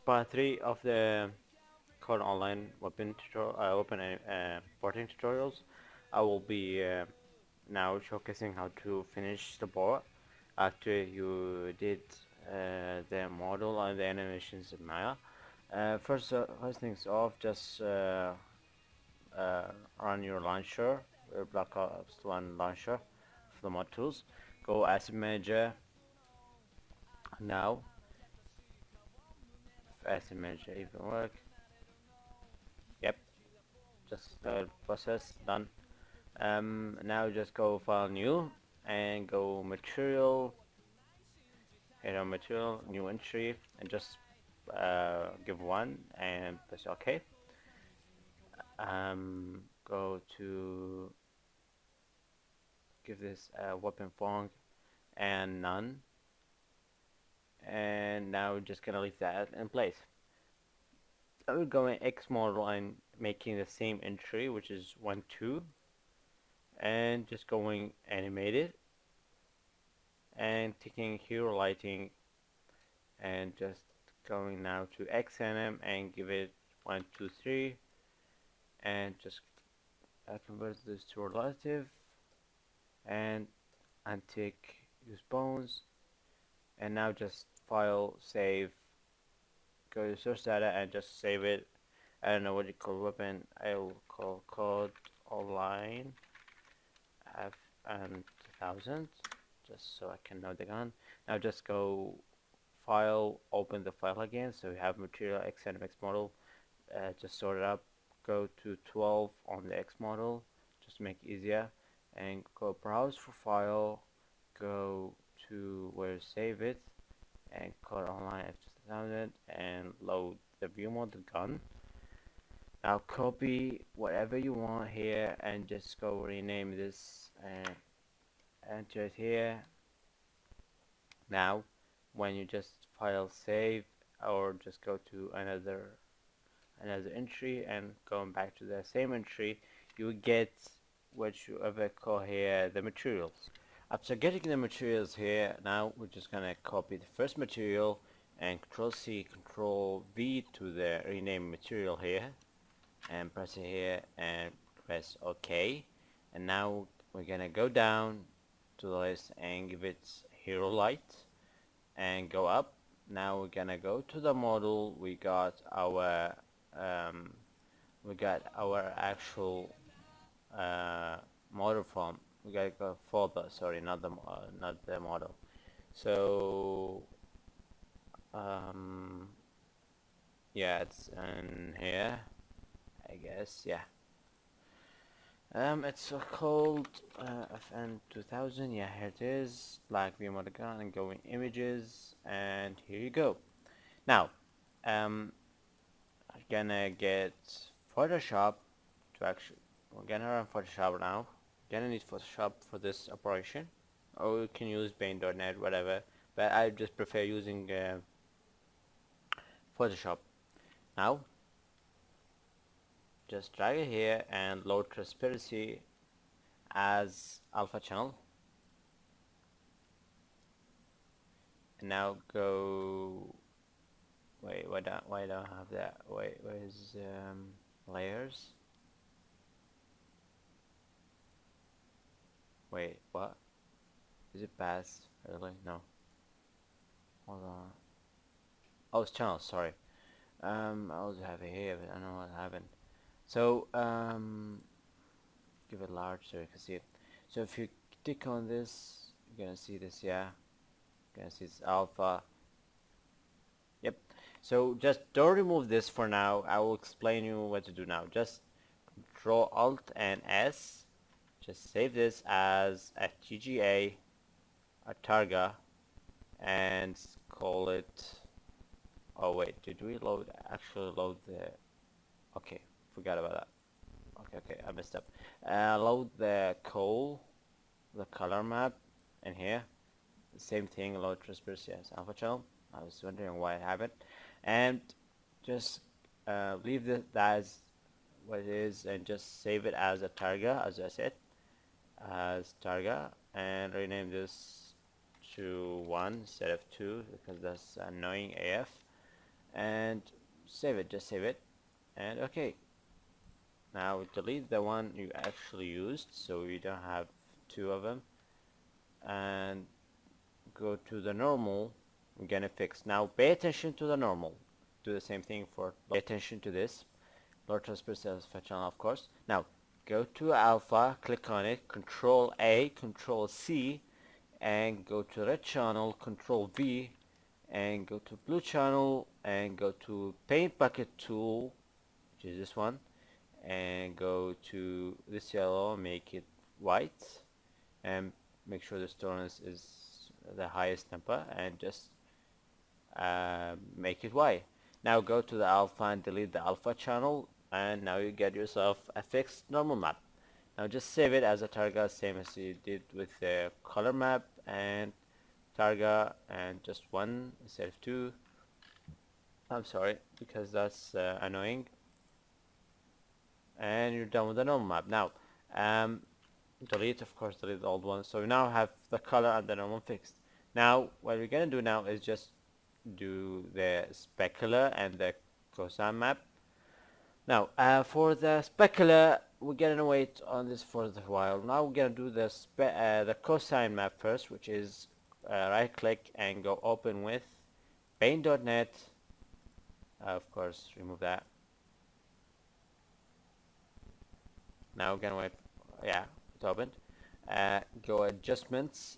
part 3 of the current online weapon tutorial, porting tutorials. I will be now showcasing how to finish the board after you did the model and the animations in Maya. First things off, just run your launcher, Black Ops 1 launcher for the mod tools. Go Asset Manager now. If Asset Manager even work. Yep, just process done. Now just go File New and go Material. Hit on Material, New Entry, and just give 1 and press OK. Go to give this weapon fong and none, and now we're just gonna leave that in place. I will go in X model and making the same entry, which is 1 2, and just going animated and taking hero lighting and just going now to XNM and give it 1 2 3 and just convert this to relative and untick use bones, and now just file, save, go to source data and just save it. I don't know what you call weapon. I will call code online F and 1000 just so I can know the gun. Now just go file, open the file again, so you have material XNMX model, just sort it up, go to 12 on the X model just to make it easier, and go browse for file, go to where you save it and code online F2000 and load the view mode gun. Now copy whatever you want here and just go rename this and enter it here. Now when you just file save or just go to another entry and going back to the same entry, you will get what you ever call here the materials. After getting the materials here, now we're just gonna copy the first material and Control C, Control V to the rename material here and press it here and press OK. And now we're gonna go down to the list and give it hero light and go up. Now we're gonna go to the model. We got our actual model from. We gotta go folder. Sorry, not the model. So yeah, it's in here, I guess. Yeah. It's called FN2000. Yeah, here it is. Black view mode gun and going images, and here you go. Now, I'm gonna get Photoshop to actually. We're gonna run Photoshop now. Gonna need Photoshop for this operation, or you can use Paint.net, whatever. But I just prefer using Photoshop. Now, just drag it here and load transparency as alpha channel. And now go. Wait, why don't I have that? Wait, where's layers? Wait, what? Is it past? Really? No. Hold on. Oh, it's channel. Sorry. I also have it here, but I don't know what happened. So give it large so you can see it. So if you click on this, you're gonna see this. Yeah, you're gonna see it's alpha. Yep. So just don't remove this for now. I will explain you what to do now. Just Control Alt and S. Just save this as a TGA, a Targa, and call it. Oh wait, did we actually load the? Okay, forgot about that. Okay, I messed up. Load the the color map in here. The same thing, load transparency as alpha channel. I was wondering why it happened. And just leave that as what it is and just save it as a Targa, as I said, as Targa, and rename this to 1 instead of 2 because that's annoying AF. and save it. Just save it, and okay. Now delete the one you actually used, so you don't have two of them, and go to the normal. We're gonna fix. Now pay attention to the normal. Do the same thing for pay attention to this. Lower transparency alpha channel, of course. Now go to alpha, click on it, Control A, Control C, and go to red channel, Control V, and go to blue channel, and go to paint bucket tool, which is this one, and go to this yellow, make it white, and make sure the tolerance is the highest number, and just make it white. Now go to the alpha and delete the alpha channel, and now you get yourself a fixed normal map. Now just save it as a target, same as you did with the color map and target, and just one instead of two. I'm sorry, because that's annoying. And you're done with the normal map. Now delete, of course, delete the old one. So we now have the color and the normal fixed. Now what we're gonna do now is just do the specular and the cosine map. Now for the specular, we're gonna wait on this for a while. Now we're gonna do the cosine map first, which is right click and go open with paint.net. Of course, remove that. Now we're gonna wait. Yeah, it's opened. Go adjustments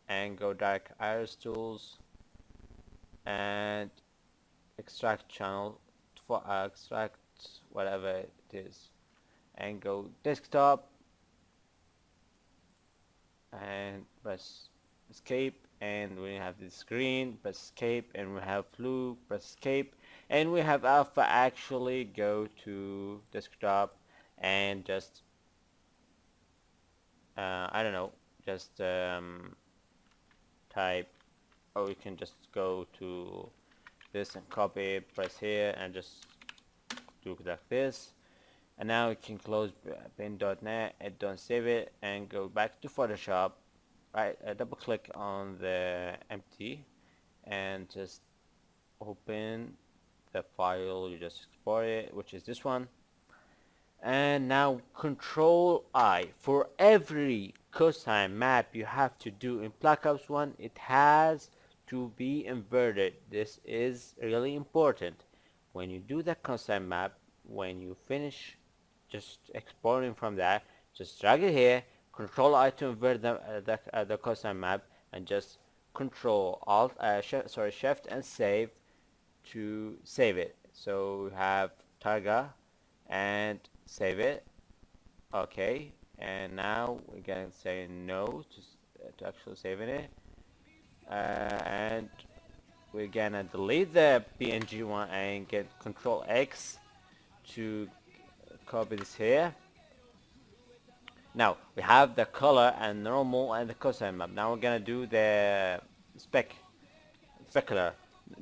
and go Darkiris tools and extract channel for extract whatever it is, and go desktop and press escape, and we have this screen, press escape, and we have flu, press escape, and we have alpha. Actually go to desktop and just I don't know, just type, or we can just go to this and copy, press here, and just do like this. And now we can close paint.net and don't save it, and go back to Photoshop. Right, double click on the empty and just open the file you just export it, which is this one. And now Control I. For every cosine map you have to do in Black Ops 1, it has to be inverted. This is really important. When you do the cosine map, when you finish just exporting from that, just drag it here, Control I to invert the cosine map, and just Control Alt Shift and save to save it. So we have Targa and save it. Okay, and now we're gonna say no to actually saving it, and we're gonna delete the PNG one and get Control X to copy this here. Now we have the color and normal and the cosine map. Now we're gonna do the specular.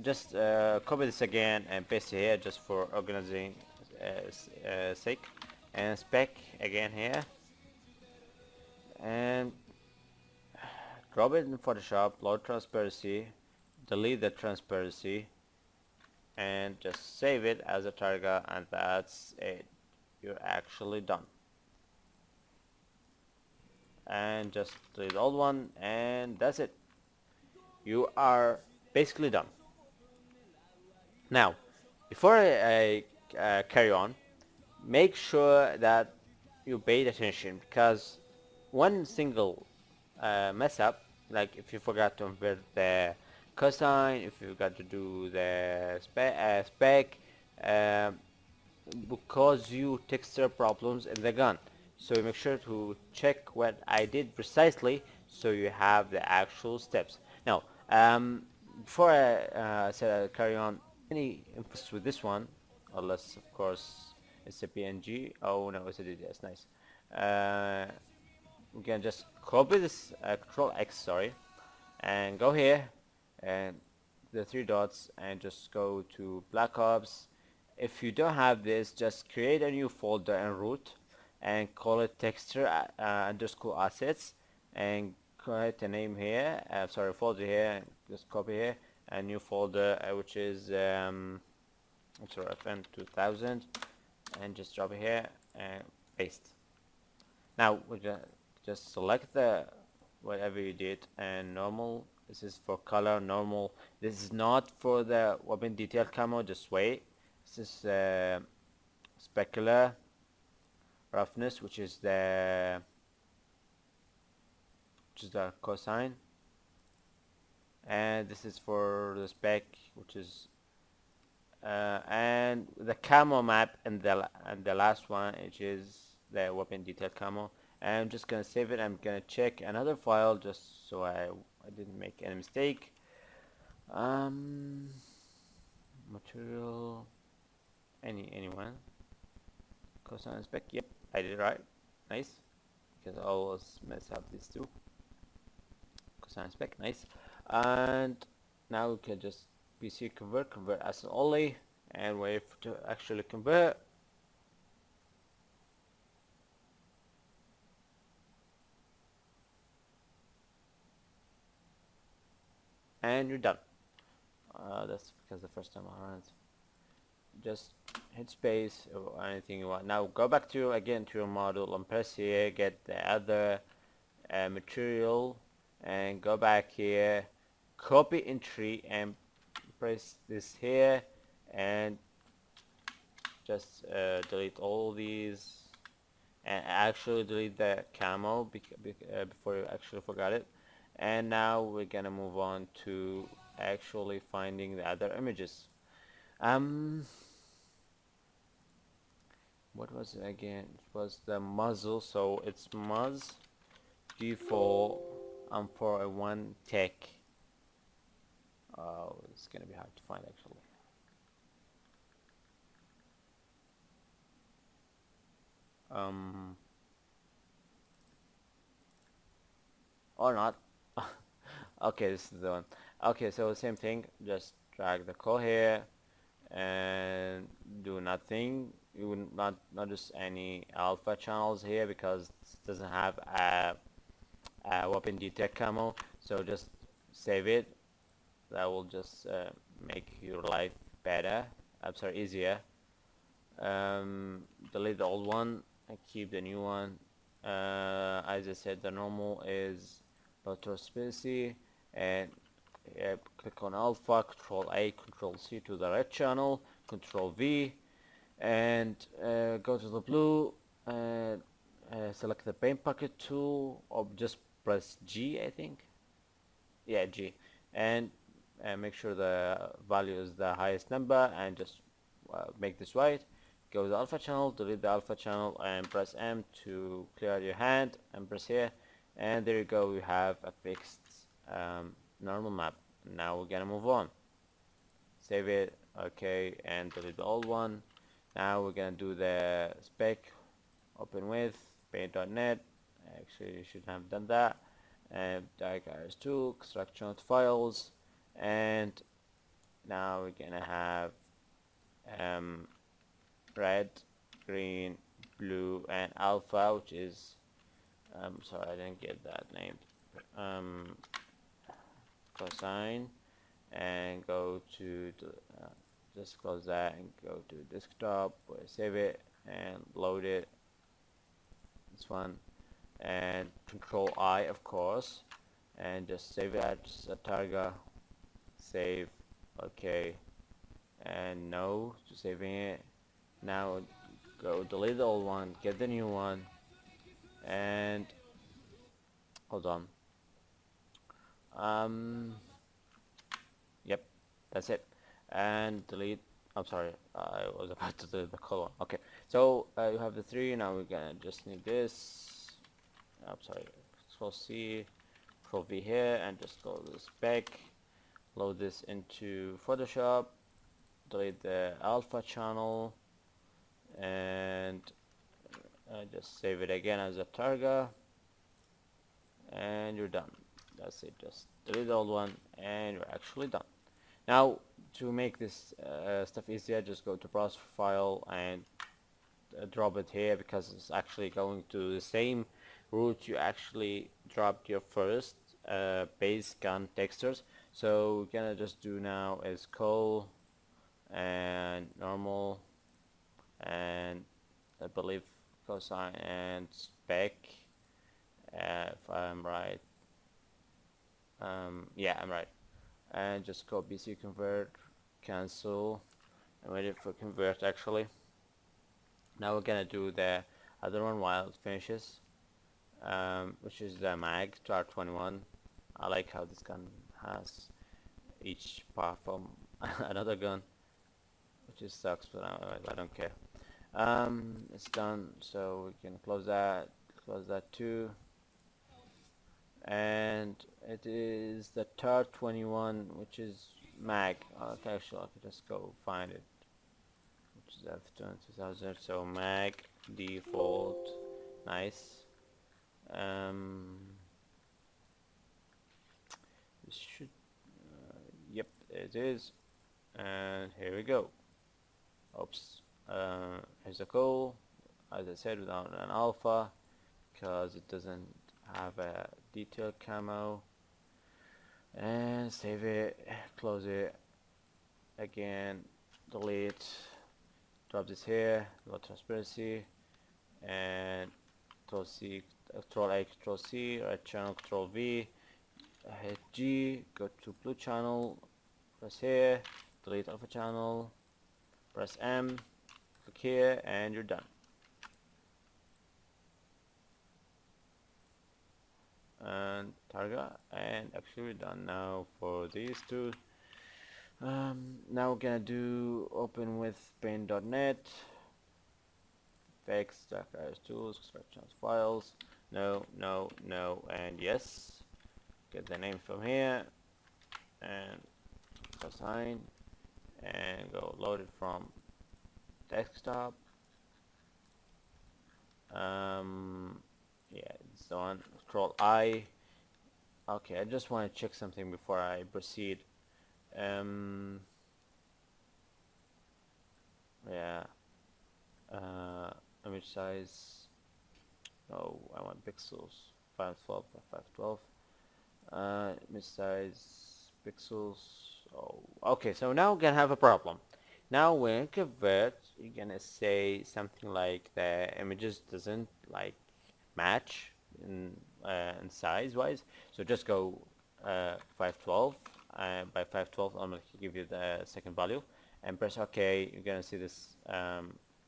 Just copy this again and paste it here, just for organizing sake, and spec again here, and drop it in Photoshop, load transparency, delete the transparency, and just save it as a target, and that's it. You're actually done. And just delete the old one, and that's it. You are basically done. Now before I carry on, make sure that you pay attention, because one single mess up, like if you forgot to invert the cosine, if you forgot to do the spec, will cause you texture problems in the gun. So make sure to check what I did precisely, so you have the actual steps. Now before I carry on, any emphasis with this one, unless of course it's a PNG. Oh no, it's a DDS. Nice. We can just copy this, Control X, sorry, and go here and the three dots, and just go to Black Ops. If you don't have this, just create a new folder in root and call it texture underscore assets, and create a name here, folder here, and just copy here, a new folder which is sorry, FM 2000, and just drop it here and paste. Now we just select the whatever you did, and normal. This is for color normal. This is not for the weapon detail camo. Just wait. This is specular roughness, which is the cosine, and this is for the spec, which is and the camo map, and the last one, which is the weapon detail camo. And I'm just gonna save it. I'm gonna check another file just so I didn't make any mistake. Material, anyone, cosine spec. Yep, I did right. Nice, because I always mess up these two. Cosine spec, nice. And now we can just PC convert as only, and wait to actually convert. And you're done. That's because the first time around. Just hit space or anything you want. Now go back to again to your model and press here, get the other material, and go back here, copy entry, and press this here, and just delete all these, and actually delete the camo before you actually forgot it. And now we're gonna move on to actually finding the other images. What was it again? It was the muzzle, so it's muzz default for a 1 tech. Oh, it's gonna be hard to find actually. Or not. Okay, this is the one. Okay, so same thing, just drag the call here and do nothing. You would not notice any alpha channels here because it doesn't have a weapon detect camo, so just save it. That will just make your life better. I'm sorry, easier. Delete the old one and keep the new one. As I said, the normal is transparency, and click on alpha, Control A, Control C to the red channel, Control V, and go to the blue and select the paint bucket tool, or just press G, I think. Yeah, G, and make sure the value is the highest number, and just make this white. Go to the alpha channel, delete the alpha channel, and press M to clear your hand, and press here, and there you go. We have a fixed normal map. Now we're gonna move on. Save it, okay, and delete the old one. Now we're gonna do the spec. Open with paint.net. Actually, you should have done that. And Darkiris 2, extraction files, and now we're gonna have red, green, blue, and alpha, which is sorry, I didn't get that name. Cosine, and go to just close that and go to desktop, save it and load it. This one, and Control I, of course, and just save it as a target. Save, okay, and no to saving it. Now go delete the old one, get the new one, and hold on. Yep, that's it. And delete. I'm sorry, I was about to delete the color. Okay, so you have the 3. Now we're gonna just need this. I'm sorry. Control C, Control V here, and just go to the spec. Load this into Photoshop. Delete the alpha channel, and just save it again as a target, and you're done. That's it. Just delete the old one, and you're actually done. Now, to make this stuff easier, just go to browse file and drop it here, because it's actually going to the same route you actually dropped your first base gun textures. So we're gonna just do now is coal and normal and I believe cosine and spec, if I'm right. Yeah, I'm right. And just go BC convert, cancel, and wait for convert actually. Now we're gonna do the other one while it finishes, which is the mag Tar-21. I like how this gun has each part from another gun, which is sucks, but I don't care. It's done, so we can close that too. And it is the Tar-21, which is mag. Okay, actually I could just go find it, which is F2000. So mag default, nice. This should, yep, it is. And here we go. Oops. Here's a call, as I said, without an alpha, because it doesn't have a detailed camo. And save it, close it, again, delete, drop this here, go transparency, and Control C, Control A, Control C, right channel, Control V, hit G, go to blue channel, press here, delete alpha channel, press M, click here, and you're done. And target, and actually we're done now for these two. Now we're gonna do open with paint.net, fix, Darkiris tools, extract chance files, no, and yes. Get the name from here, and assign, and go load it from desktop. Yeah, it's the one. Control I. Okay, I just want to check something before I proceed. Yeah. Image size. Oh, I want pixels. 512 by 512. Image size pixels. Oh, okay. So now we're gonna have a problem. Now when convert, you're gonna say something like the images doesn't like match in size wise. So just go 512 by 512. I'm gonna give you the second value and press OK. You're gonna see this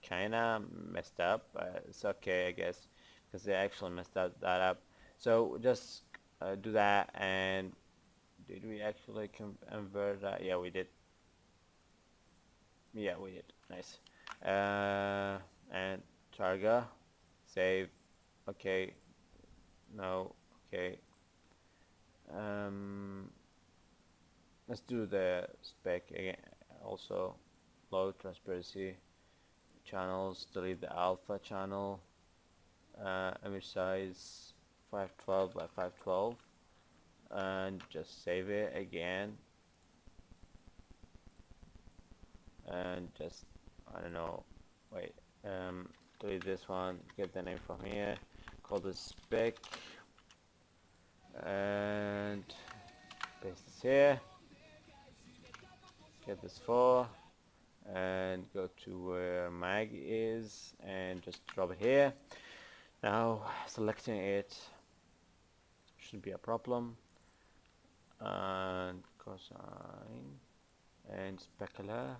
kinda messed up. It's okay, I guess, because they actually messed that up. So just do that. And did we actually convert that? Yeah, we did. Yeah, we did. Nice. And targa, save. Okay. No. Okay. Let's do the spec again. Also, low transparency channels. Delete the alpha channel. Image size 512 by 512, and just save it again. And just, I don't know, wait, delete this one, get the name from here, call this spec, and paste this here, get this 4, and go to where mag is, and just drop it here. Now selecting it shouldn't be a problem. And cosine and specular,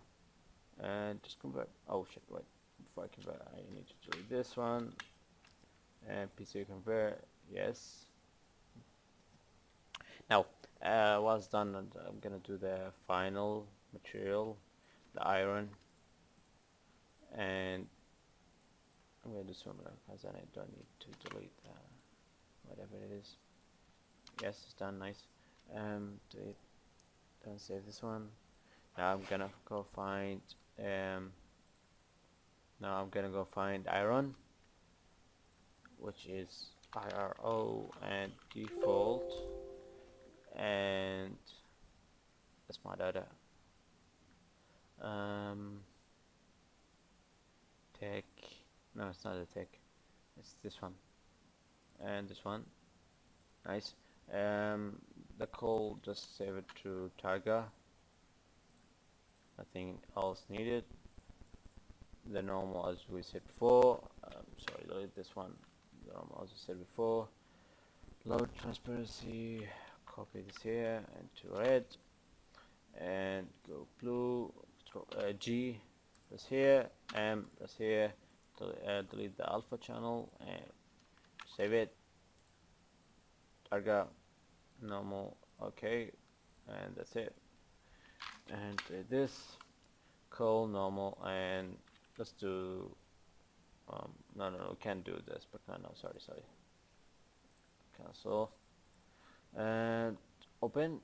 and just convert. Oh shit, wait, before I convert I need to delete this one, and PC convert, yes. Now once done, I'm gonna do the final material, the iron, and I'm gonna do similar because then I don't need to delete whatever it is. Yes, it's done, nice. Delete, don't save this one. Now I'm gonna go find iron, which is IRO and default, and that's my data. Tech, no, it's not a tech, it's this one and this one. Nice. The call, just save it to Targa. Nothing else needed. The normal as we said before. Sorry, delete this one. The normal as we said before. Load transparency. Copy this here into red, and go blue. G. That's here. M. That's here. Delete the alpha channel and save it. Targa. Normal. Okay, and that's it. And this call normal, and let's do no, we can't do this, but no, sorry, cancel, and open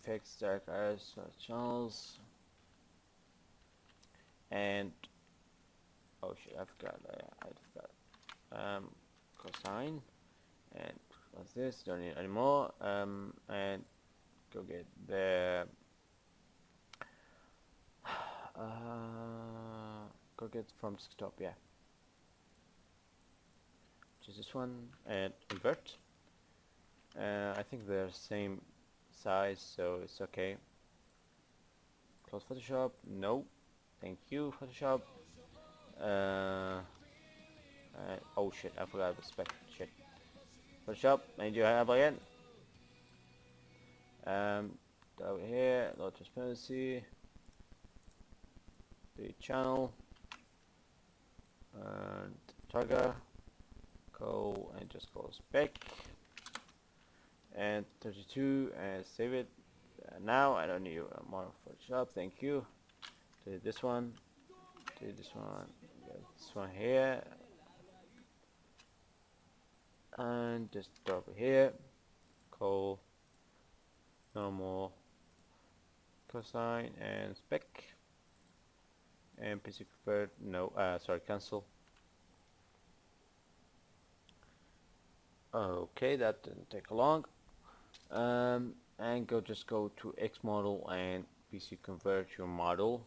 fix Darkiris channels, and oh shit, I forgot cosine, and what's this, don't need anymore, and go get the go get from desktop, yeah, which is this one, and invert. I think they're same size, so it's okay. Close Photoshop. No, thank you, Photoshop. Oh shit, I forgot the spec. Shit. Photoshop, and you have again. Over here, low transparency. The channel and Targa. Go and just go spec and 32 and save it. Now I don't need more Photoshop. Thank you. Do this one. Do this one. This one here. And just drop it here. Call normal cosine and spec. And PC convert. No, sorry, cancel. Okay, that didn't take long. And just go to X model and PC convert your model.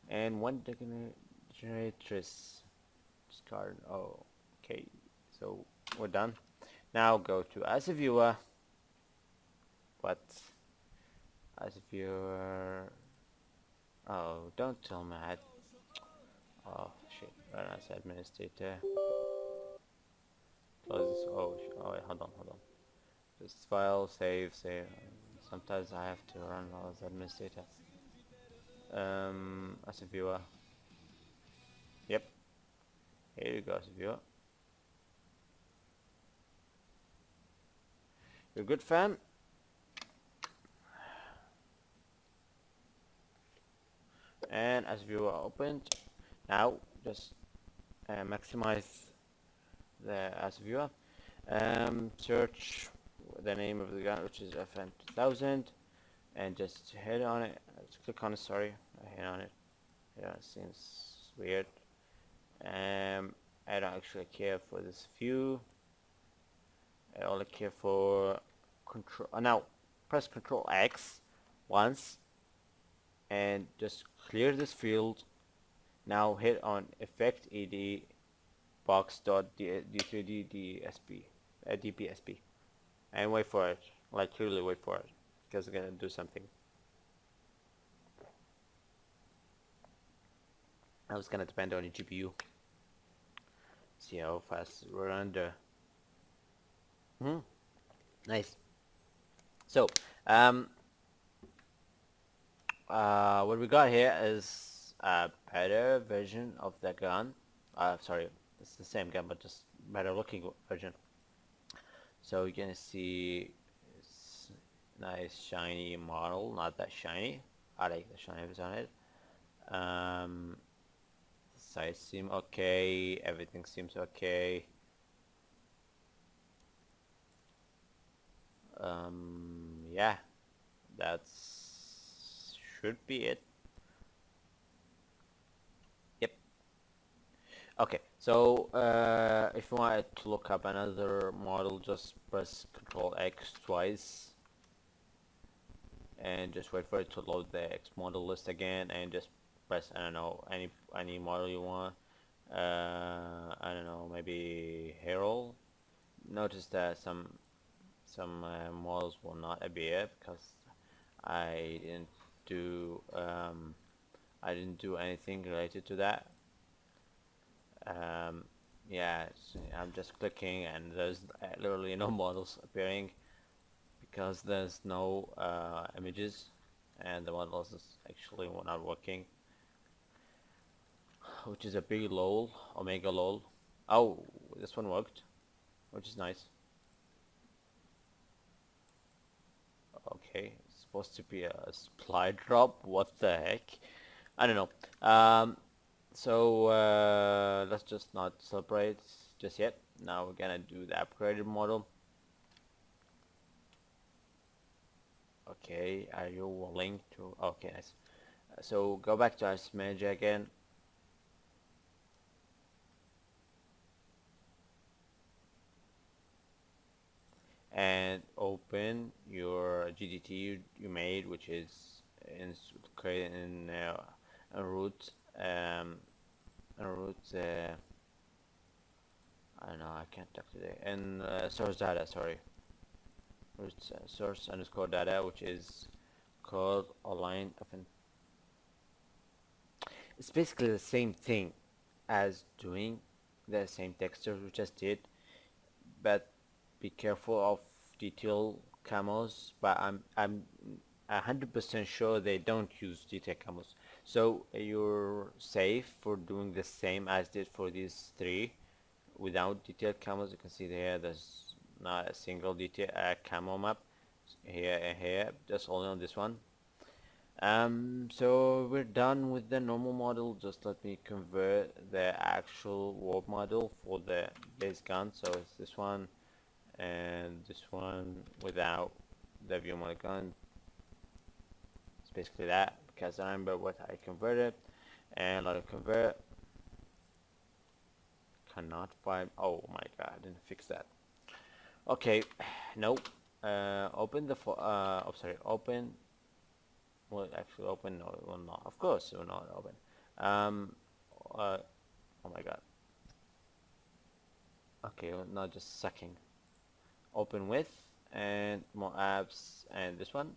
And when they're gonna generatrix discard. Oh, okay, so we're done. Now go to as a viewer. What? As a viewer. Oh, don't tell me I had. Oh shit! Run as administrator. Close this. Oh, wait, hold on. Just file, save. Sometimes I have to run as administrator. As a viewer. Yep. Here you go, as a viewer. You're good, fam. And as viewer opened. Now just maximize the as viewer. Search the name of the gun, which is FN2000, and just hit on it. Just click on it. Sorry, I hit on it. Yeah, it seems weird. I don't actually care for this view. I only care for control. Now press Control X once and just clear this field. Now hit on Effect ED box.d3d DPSP and wait for it. Like really wait for it, because it's gonna do something. Now it's gonna depend on your GPU. See how fast we're under. Nice. So what we got here is a better version of the gun. Sorry, it's the same gun but just better looking version. So you're gonna see it's nice shiny model, not that shiny. I like the shinies on it. Size seem okay, everything seems okay. Yeah, that's should be it. Yep. Okay, so if you wanted to look up another model, just press Control X twice and just wait for it to load the X model list again, and just press, I don't know, any model you want. I don't know, maybe Herald. Notice that some some models will not appear because I didn't do anything related to that. Yeah, I'm just clicking and there's literally no models appearing because there's no images, and the models is actually not working, which is a big lol, omega lol. Oh, this one worked, which is nice. Okay, it's supposed to be a supply drop. What the heck? I don't know. So let's just not celebrate just yet. Now we're gonna do the upgraded model. Okay, are you willing to? Okay, nice. So go back to Ice Manager again. And open your GDT you made, which is created in root root. I don't know. I can't talk today. And source data. Sorry, root source underscore data, which is called a line of an. It's basically the same thing as doing the same texture we just did, but be careful of detail camos. But I'm 100% sure they don't use detail camos, so you're safe for doing the same as did for these three without detail camos. You can see there there's not a single detail camo map here and here, just only on this one. So we're done with the normal model. Just let me convert the actual warp model for the base gun. So it's this one and this one without the view model gun. It's basically that, because I remember what I converted. And let it convert. Cannot find. Oh my god, I didn't fix that. Okay, nope. Open the oh sorry, open. Will it actually open? No, it will not. Of course, it will not open. Oh my god. Okay, well, not just sucking. Open with and more apps and this one.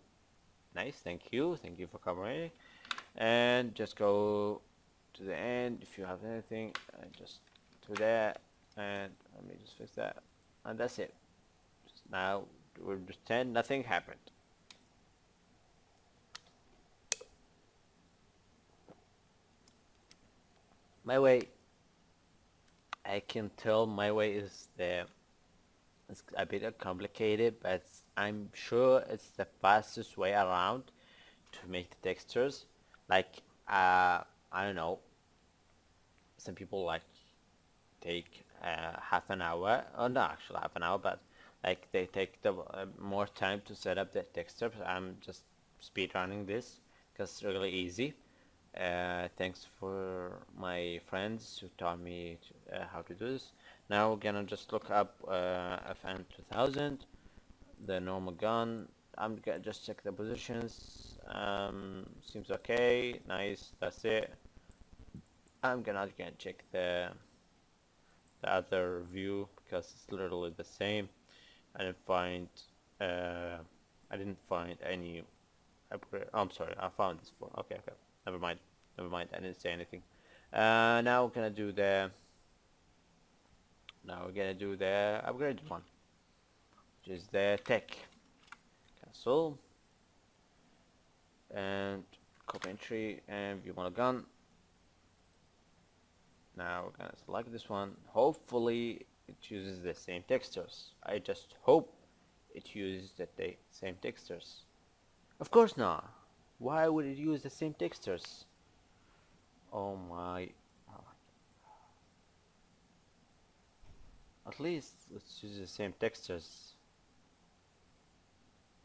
Nice, thank you for covering. And just go to the end if you have anything, and just to there, and let me just fix that, and that's it. Just now we'll pretend nothing happened. My way, I can tell my way is it's a bit complicated, but I'm sure it's the fastest way around to make the textures. Like I don't know, some people like take half an hour, or not actually half an hour, but like they take the more time to set up the textures. I'm just speed running this because it's really easy. Thanks for my friends who taught me how to do this. Now we're gonna just look up FN 2000, the normal gun. I'm gonna just check the positions. Seems okay. Nice. That's it. I'm gonna check the other view because it's literally the same. I didn't find any upgrade. Oh, I'm sorry. I found this one. Okay. Never mind. I didn't say anything. Now we're gonna do the upgraded one, which is the tech. Cancel and copy entry and view model gun. Now we're gonna select this one. Hopefully it uses the same textures. I just hope it uses the same textures. Of course not. Why would it use the same textures? Oh my. At least let's use the same textures.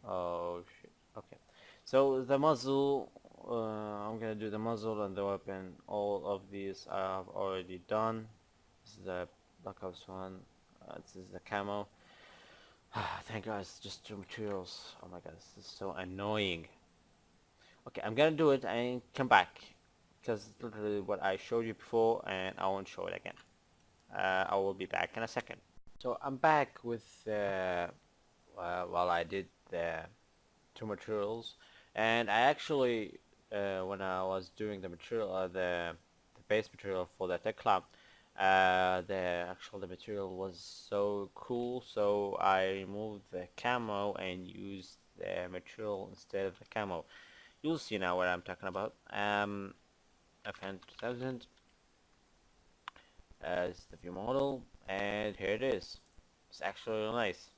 Oh shit. Okay. So the muzzle, I'm gonna do the muzzle and the weapon. All of these I have already done. This is the Black Ops one. This is the camo. Thank God, it's just two materials. Oh my God, this is so annoying. Okay, I'm gonna do it and come back, because it's literally what I showed you before, and I won't show it again. I will be back in a second. So I'm back with while I did the two materials, and I actually when I was doing the material, the base material for the tech lab, the material was so cool, so I removed the camo and used the material instead of the camo. You'll see now what I'm talking about. FN 2000 as the view model, and here it is. It's actually really nice.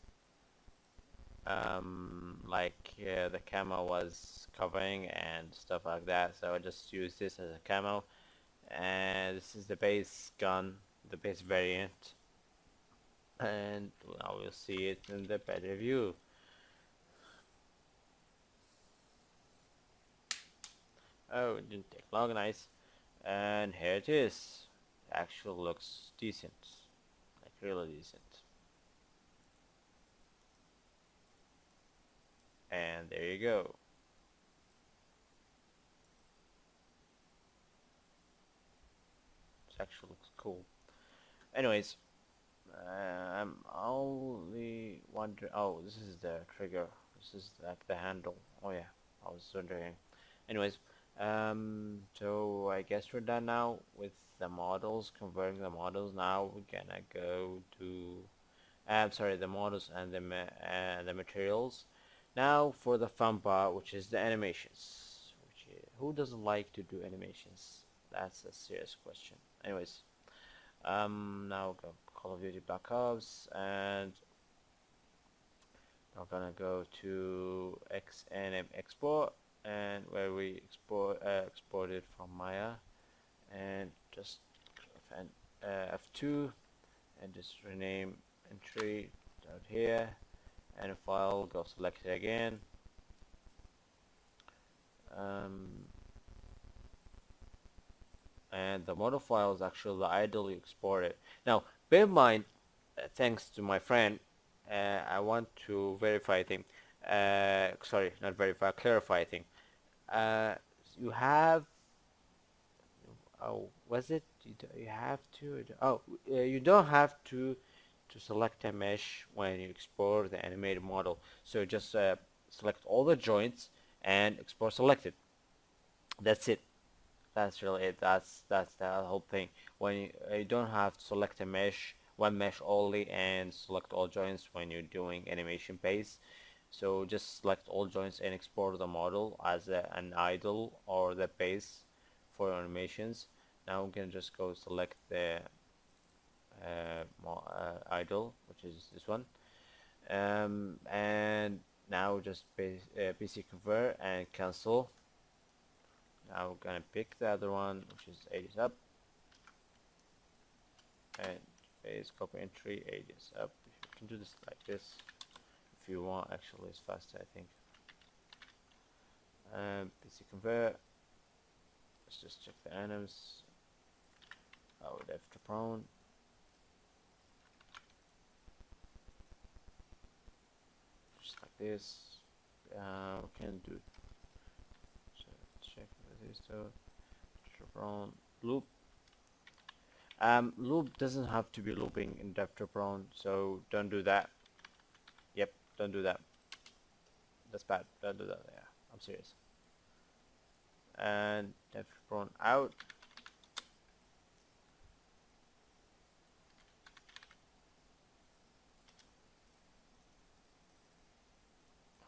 The camo was covering and stuff like that, so I just used this as a camo, and this is the base gun, the base variant, and now we'll see it in the better view. Oh, it didn't take long. Nice. And here it is. It actually looks decent, like really decent. And there you go. It actually looks cool. Anyways, I'm only wondering. Oh, this is the trigger. This is like the handle. Oh yeah, I was wondering. Anyways, so I guess we're done now with the models, converting the models. Now we're gonna go to, I'm sorry, the models and the materials. Now for the fun part, which is the animations. Who doesn't like to do animations? That's a serious question. Anyways, now go Call of Duty Black Ops, and I'm gonna go to XNM export, and where we export it from Maya, and just F2, and just rename entry out here, and a file, go select it again. And the model file is actually the idle you export it. Now, bear in mind, thanks to my friend, I want to verify a thing. Sorry, not verify, clarify a thing. You have, oh, was it? You have to, oh, you don't have to select a mesh when you export the animated model. So just select all the joints and export selected. That's it. That's really it. That's the whole thing. When you don't have to select a mesh, one mesh only, and select all joints when you're doing animation base. So just select all joints and export the model as an idle or the base for animations. Now I'm gonna just go select the idle, which is this one, and now just PC convert and cancel. Now we're gonna pick the other one, which is 80s up, and base copy entry 80s up. You can do this like this if you want. Actually, it's faster, I think. PC convert. Let's just check the anims. Oh, F2 prone. Just like this. We can do. So check this. So prone loop. Loop doesn't have to be looping in Depth prone, so don't do that. Yep, don't do that. That's bad. Don't do that. Yeah, I'm serious. And Depth prone out.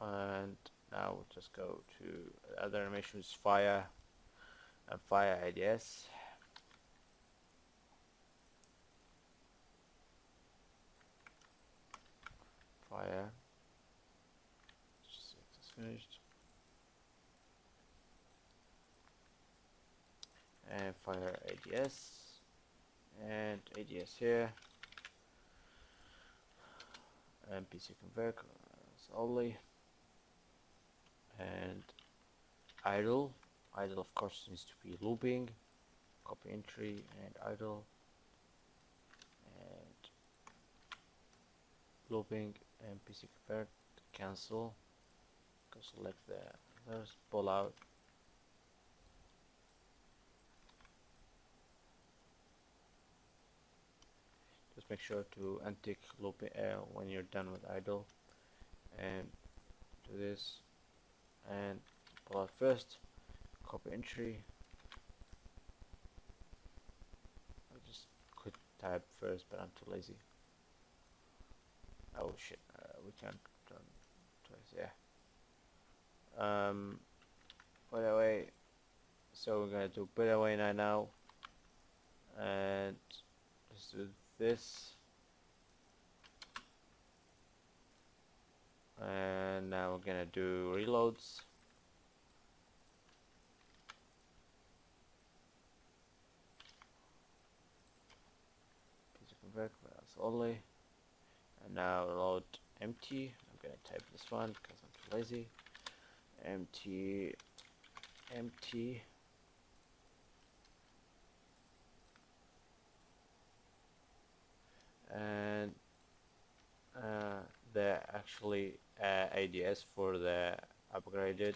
And now we'll just go to other animations, fire and fire IDS. Fire. Just see if it's finished. And fire ADS. And ADS here. And PC convert only. And idle. Idle, of course, needs to be looping. Copy entry and idle. And looping and PC convert, cancel. Go select the others, pull out. Just make sure to untick looping when you're done with idle. and do this and pull out first, copy entry. I just could type first, but I'm too lazy. Oh shit, we can't turn twice, yeah. By the way, so we're gonna do put away now, and just do this, and now we're gonna do reloads. Convert files only, and now load empty. I'm gonna type this one because I'm too lazy. Empty, empty. And the actually ADS for the upgraded.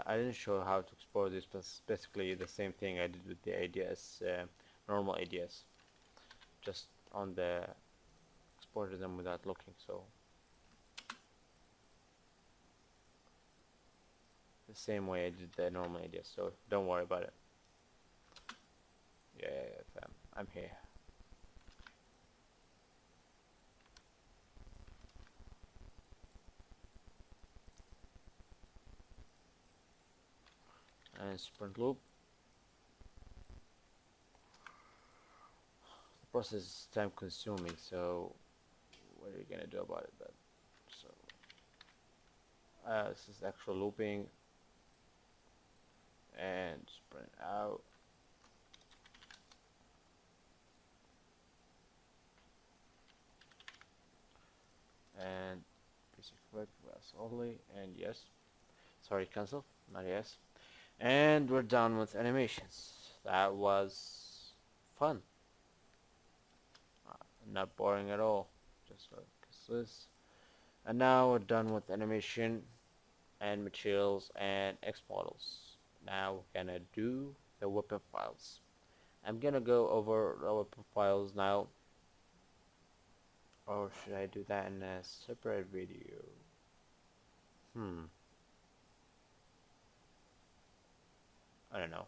I didn't show how to export this, but it's basically the same thing I did with the ADS, normal ADS. Just on the exported them without looking, so the same way I did the normal ADS, so don't worry about it. Yeah, fam, I'm here. And sprint loop. The process is time consuming, so what are you gonna do about it? But so this is actual looping and sprint out. And basic work was only, and yes, sorry, cancel, not yes. And we're done with animations. That was fun, not boring at all, just like this. And now we're done with animation and materials and X models. Now we're gonna do the weapon files. I'm gonna go over the weapon files now, or should I do that in a separate video? I don't know.